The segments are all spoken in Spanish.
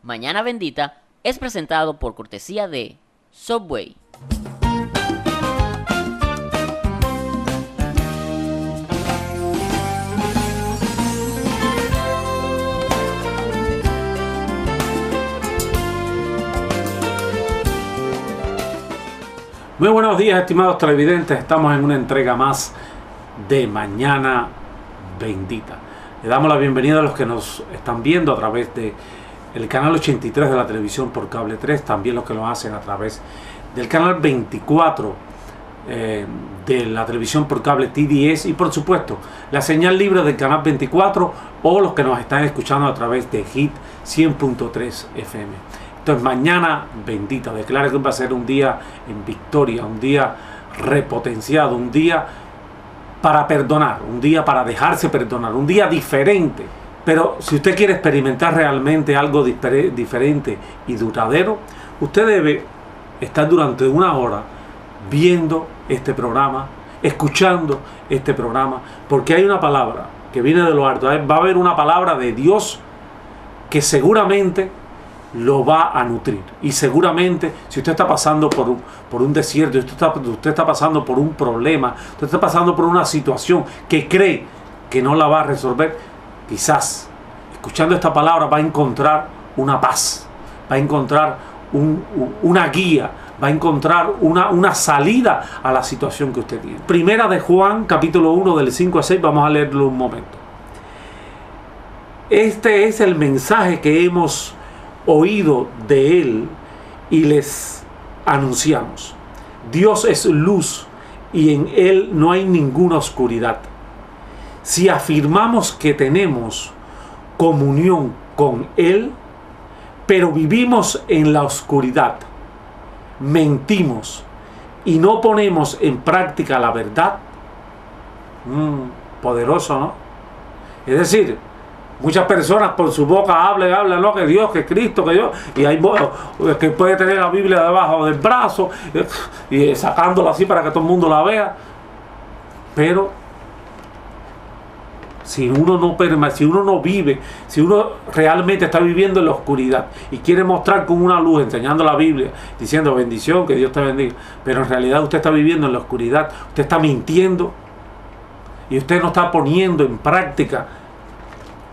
Mañana Bendita es presentado por cortesía de Subway. Muy buenos días, estimados televidentes. Estamos en una entrega más de Mañana Bendita. Le damos la bienvenida a los que nos están viendo a través de el canal 83 de la televisión por Cable 3, también los que lo hacen a través del canal 24 de la televisión por Cable TDS y por supuesto la señal libre del canal 24 o los que nos están escuchando a través de Hit 100.3 FM. Entonces, Mañana Bendita, declara que va a ser un día en victoria, un día repotenciado, un día para perdonar, un día para dejarse perdonar, un día diferente. Pero si usted quiere experimentar realmente algo diferente y duradero, usted debe estar durante una hora viendo este programa, escuchando este programa, porque hay una palabra que viene de lo alto. Va a haber una palabra de Dios que seguramente lo va a nutrir. Y seguramente, si usted está pasando por un desierto, usted está pasando por un problema, usted está pasando por una situación que cree que no la va a resolver, quizás escuchando esta palabra va a encontrar una paz, va a encontrar una guía, va a encontrar una salida a la situación que usted tiene. Primera de Juan, capítulo 1, del 5 a 6, vamos a leerlo un momento. Este es el mensaje que hemos oído de Él y les anunciamos. Dios es luz y en Él no hay ninguna oscuridad. Si afirmamos que tenemos comunión con Él, pero vivimos en la oscuridad, mentimos y no ponemos en práctica la verdad. Poderoso, ¿no? Es decir, muchas personas por su boca hablan, ¿no? Que Dios, que Cristo, que Dios, y hay que puede tener la Biblia debajo del brazo y sacándola así para que todo el mundo la vea, pero si uno no vive, si uno realmente está viviendo en la oscuridad y quiere mostrar con una luz, enseñando la Biblia, diciendo bendición, que Dios te bendiga, pero en realidad usted está viviendo en la oscuridad, usted está mintiendo y usted no está poniendo en práctica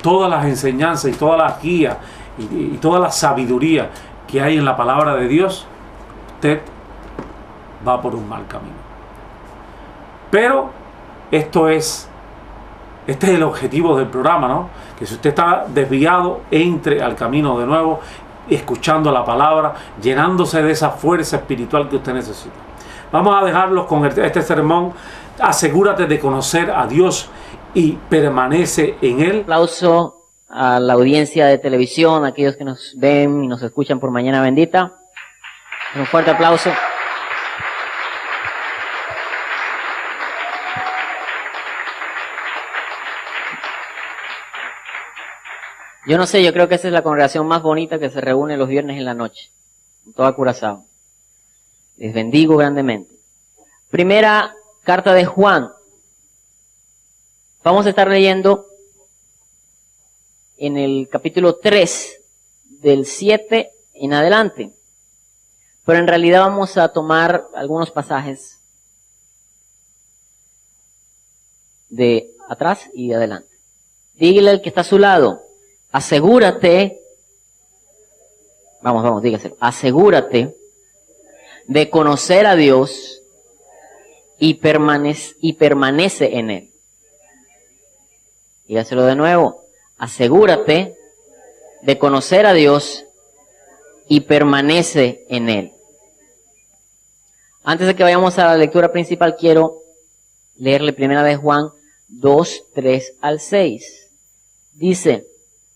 todas las enseñanzas y todas las guías y toda la sabiduría que hay en la palabra de Dios, usted va por un mal camino. Pero este es el objetivo del programa, ¿no? Que si usted está desviado, entre al camino de nuevo, escuchando la palabra, llenándose de esa fuerza espiritual que usted necesita. Vamos a dejarlos con este sermón. Asegúrate de conocer a Dios y permanece en Él. Aplauso a la audiencia de televisión, a aquellos que nos ven y nos escuchan por Mañana Bendita. Un fuerte aplauso. Yo no sé, yo creo que esa es la congregación más bonita que se reúne los viernes en la noche, en toda Curazao. Les bendigo grandemente. Primera carta de Juan. Vamos a estar leyendo en el capítulo 3, del 7 en adelante. Pero en realidad vamos a tomar algunos pasajes de atrás y de adelante. Dígale al que está a su lado, asegúrate, vamos, dígaselo, asegúrate de conocer a Dios y permanece en Él. Dígaselo de nuevo. Asegúrate de conocer a Dios y permanece en Él. Antes de que vayamos a la lectura principal, quiero leerle primera de Juan 2, 3 al 6. Dice,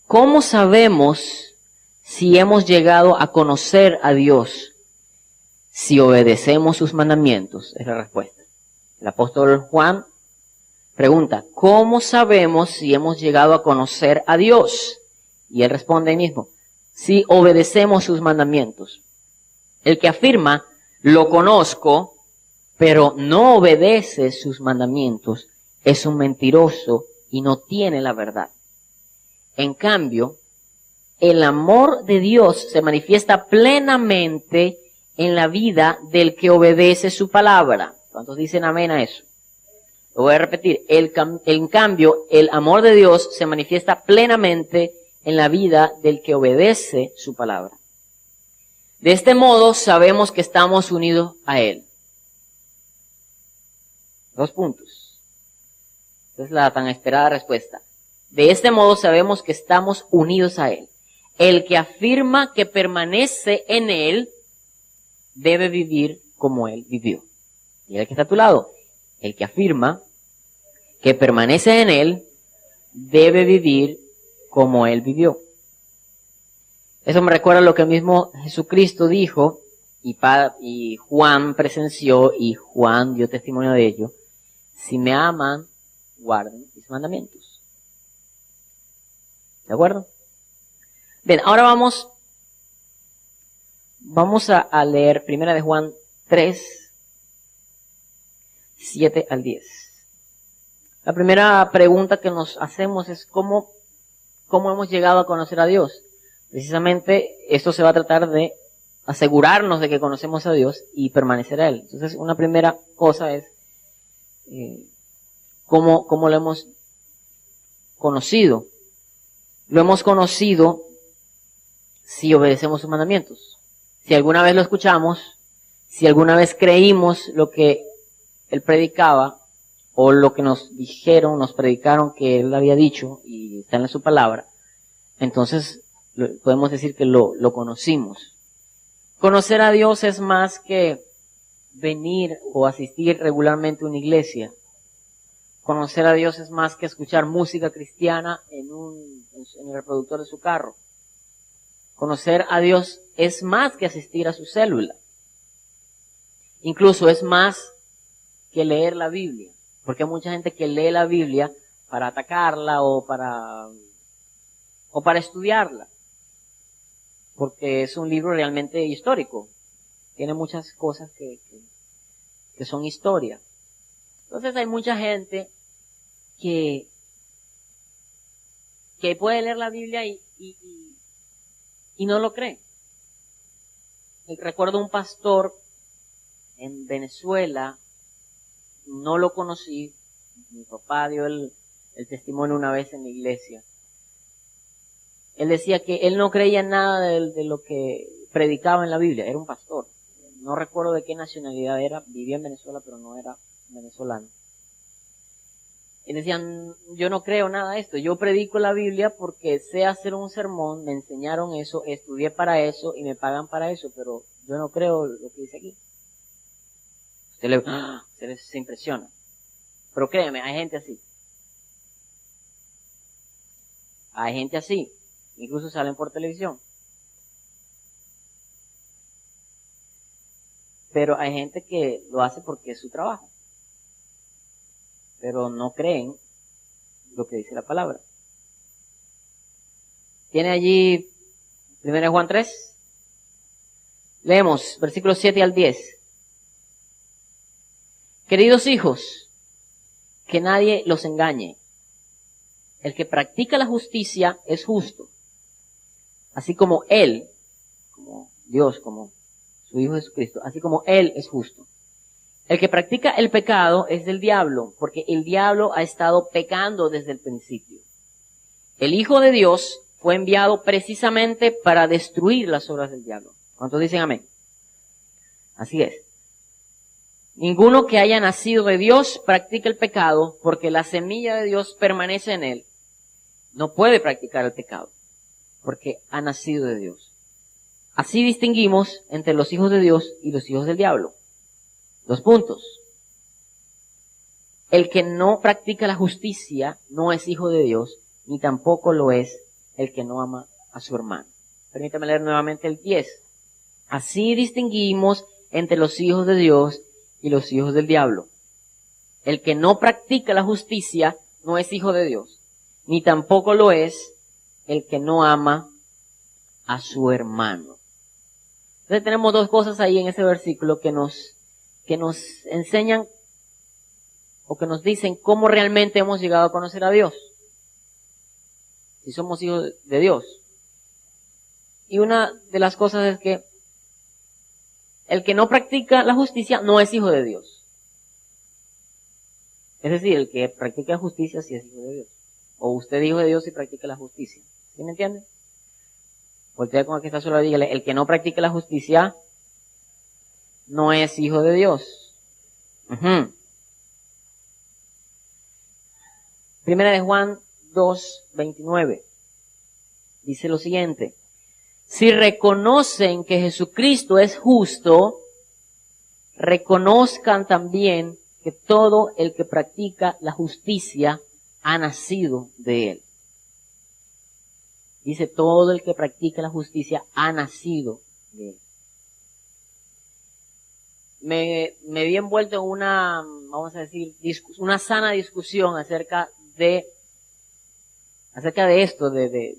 ¿cómo sabemos si hemos llegado a conocer a Dios? Si obedecemos sus mandamientos, es la respuesta. El apóstol Juan pregunta, ¿cómo sabemos si hemos llegado a conocer a Dios? Y él responde ahí mismo, si obedecemos sus mandamientos. El que afirma, lo conozco, pero no obedece sus mandamientos, es un mentiroso y no tiene la verdad. En cambio, el amor de Dios se manifiesta plenamente en la vida del que obedece su palabra. ¿Cuántos dicen amén a eso? Lo voy a repetir. En cambio, el amor de Dios se manifiesta plenamente en la vida del que obedece su palabra. De este modo sabemos que estamos unidos a Él. 2 puntos. Esta es la tan esperada respuesta. De este modo sabemos que estamos unidos a Él. El que afirma que permanece en Él debe vivir como Él vivió. Y el que está a tu lado, el que afirma que permanece en Él debe vivir como Él vivió. Eso me recuerda lo que el mismo Jesucristo dijo y Juan presenció y Juan dio testimonio de ello. Si me aman, guarden mis mandamientos. ¿De acuerdo? Bien, ahora vamos a leer 1 de Juan 3, 7 al 10. La primera pregunta que nos hacemos es ¿cómo hemos llegado a conocer a Dios? Precisamente esto se va a tratar de asegurarnos de que conocemos a Dios y permanecer a Él. Entonces, una primera cosa es ¿cómo lo hemos conocido? Lo hemos conocido si obedecemos sus mandamientos. Si alguna vez lo escuchamos, si alguna vez creímos lo que Él predicaba, o lo que nos predicaron que Él había dicho, y está en su palabra, entonces podemos decir que lo conocimos. Conocer a Dios es más que venir o asistir regularmente a una iglesia. Conocer a Dios es más que escuchar música cristiana en el reproductor de su carro. Conocer a Dios es más que asistir a su célula. Incluso es más que leer la Biblia. Porque hay mucha gente que lee la Biblia para atacarla o para estudiarla. Porque es un libro realmente histórico. Tiene muchas cosas que son historia. Entonces hay mucha gente que puede leer la Biblia y no lo cree. Recuerdo un pastor en Venezuela, no lo conocí, mi papá dio el testimonio una vez en la iglesia. Él decía que él no creía en nada de lo que predicaba en la Biblia, era un pastor. No recuerdo de qué nacionalidad era, vivía en Venezuela pero no era venezolano. Él decía, yo no creo nada de esto, yo predico la Biblia porque sé hacer un sermón, me enseñaron eso, estudié para eso y me pagan para eso, pero yo no creo lo que dice aquí. Usted se impresiona. Pero créeme, hay gente así. Hay gente así. Incluso salen por televisión. Pero hay gente que lo hace porque es su trabajo. Pero no creen lo que dice la palabra. ¿Tiene allí 1 Juan 3? Leemos versículos 7 al 10. Queridos hijos, que nadie los engañe. El que practica la justicia es justo, así como Él, como Dios, como su Hijo Jesucristo, así como Él es justo. El que practica el pecado es del diablo, porque el diablo ha estado pecando desde el principio. El Hijo de Dios fue enviado precisamente para destruir las obras del diablo. ¿Cuántos dicen amén? Así es. Ninguno que haya nacido de Dios practica el pecado, porque la semilla de Dios permanece en él. No puede practicar el pecado, porque ha nacido de Dios. Así distinguimos entre los hijos de Dios y los hijos del diablo. 2 puntos. El que no practica la justicia no es hijo de Dios, ni tampoco lo es el que no ama a su hermano. Permítame leer nuevamente el 10. Así distinguimos entre los hijos de Dios y los hijos del diablo. El que no practica la justicia no es hijo de Dios, ni tampoco lo es el que no ama a su hermano. Entonces tenemos 2 cosas ahí en ese versículo que nos enseñan o que nos dicen cómo realmente hemos llegado a conocer a Dios. Si somos hijos de Dios. Y una de las cosas es que el que no practica la justicia no es hijo de Dios. Es decir, el que practica justicia sí es hijo de Dios. O usted es hijo de Dios y practica la justicia. ¿Sí me entiende? Voltea con el que está solo y dígale, el que no practica la justicia no es hijo de Dios. Primera de Juan 2:29. Dice lo siguiente. Si reconocen que Jesucristo es justo, reconozcan también que todo el que practica la justicia ha nacido de él. Dice, todo el que practica la justicia ha nacido de él. Me vi envuelto en una, vamos a decir, una sana discusión acerca de esto, de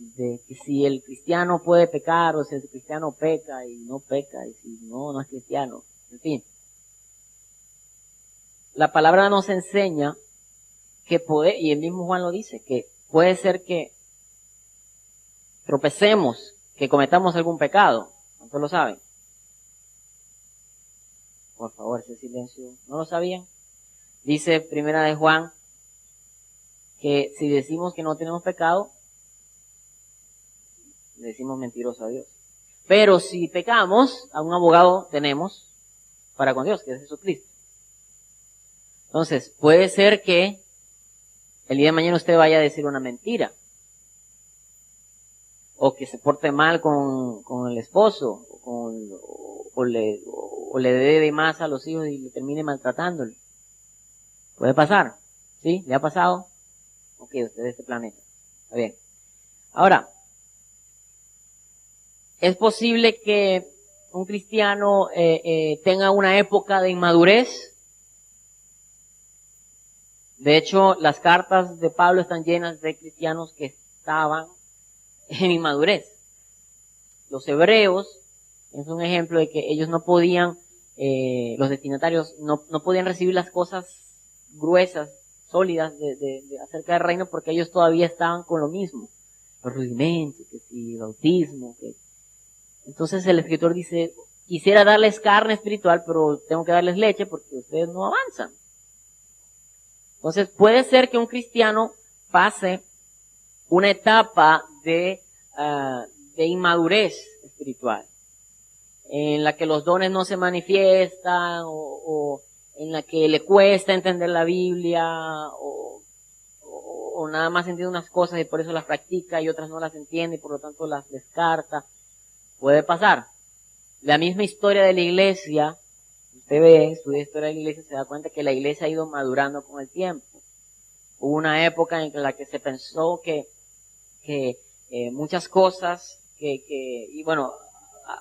que si el cristiano puede pecar o si el cristiano peca y no peca y si no es cristiano. En fin. La palabra nos enseña que puede, y el mismo Juan lo dice, que puede ser que tropecemos, que cometamos algún pecado. ¿Cuántos lo saben? Por favor, ese silencio. ¿No lo sabían? Dice Primera de Juan que si decimos que no tenemos pecado, le decimos mentiroso a Dios. Pero si pecamos, a un abogado tenemos para con Dios, que es Jesucristo. Entonces, puede ser que el día de mañana usted vaya a decir una mentira. O que se porte mal con el esposo, o le dé más a los hijos y le termine maltratándole. Puede pasar, ¿sí? ¿Le ha pasado? Ok, usted de este planeta. Está bien. Ahora, es posible que un cristiano tenga una época de inmadurez. De hecho, las cartas de Pablo están llenas de cristianos que estaban en inmadurez. Los hebreos es un ejemplo de que ellos no podían, los destinatarios no podían recibir las cosas gruesas, sólidas acerca del reino porque ellos todavía estaban con lo mismo. Los rudimentos, que si el bautismo, que... Entonces el escritor dice, quisiera darles carne espiritual, pero tengo que darles leche porque ustedes no avanzan. Entonces puede ser que un cristiano pase una etapa de inmadurez espiritual, en la que los dones no se manifiestan, o en la que le cuesta entender la Biblia, o nada más entiende unas cosas y por eso las practica y otras no las entiende y por lo tanto las descarta. Puede pasar. La misma historia de la iglesia, usted ve, estudia historia de la iglesia, se da cuenta que la iglesia ha ido madurando con el tiempo. Hubo una época en la que se pensó que muchas cosas y bueno,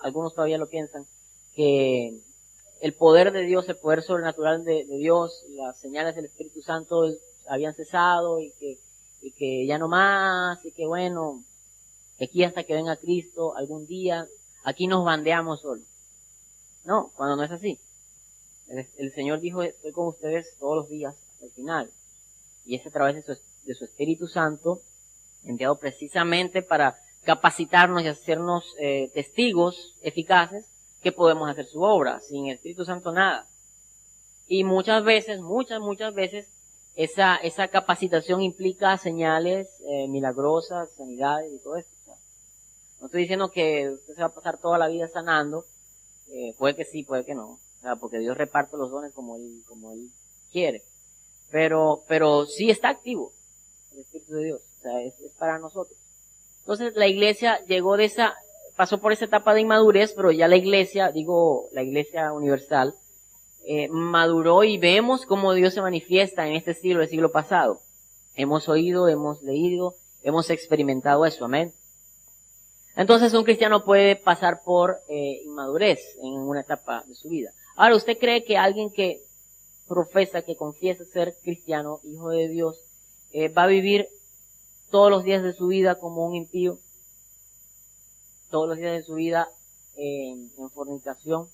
algunos todavía lo piensan, que el poder de Dios, el poder sobrenatural de Dios, las señales del Espíritu Santo habían cesado y que ya no más, y que bueno, que aquí hasta que venga Cristo algún día, aquí nos bandeamos solos. No, cuando no es así. El Señor dijo, estoy con ustedes todos los días hasta el final. Y es a través de su Espíritu Santo, enviado precisamente para capacitarnos y hacernos testigos eficaces, que podemos hacer su obra. Sin el Espíritu Santo nada. Y muchas veces, esa capacitación implica señales milagrosas, sanidades y todo esto. No estoy diciendo que usted se va a pasar toda la vida sanando, puede que sí, puede que no, o sea, porque Dios reparte los dones como él quiere. Pero sí está activo el Espíritu de Dios, o sea, es para nosotros. Entonces la iglesia pasó por esa etapa de inmadurez, pero ya la iglesia universal, maduró y vemos cómo Dios se manifiesta en este siglo, el siglo pasado. Hemos oído, hemos leído, hemos experimentado eso, amén. Entonces un cristiano puede pasar por inmadurez en una etapa de su vida. Ahora, ¿usted cree que alguien que profesa, que confiesa ser cristiano, hijo de Dios, va a vivir todos los días de su vida como un impío? Todos los días de su vida en fornicación.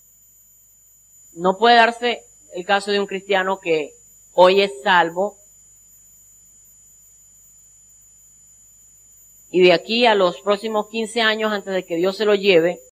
No puede darse el caso de un cristiano que hoy es salvo y de aquí a los próximos 15 años antes de que Dios se lo lleve,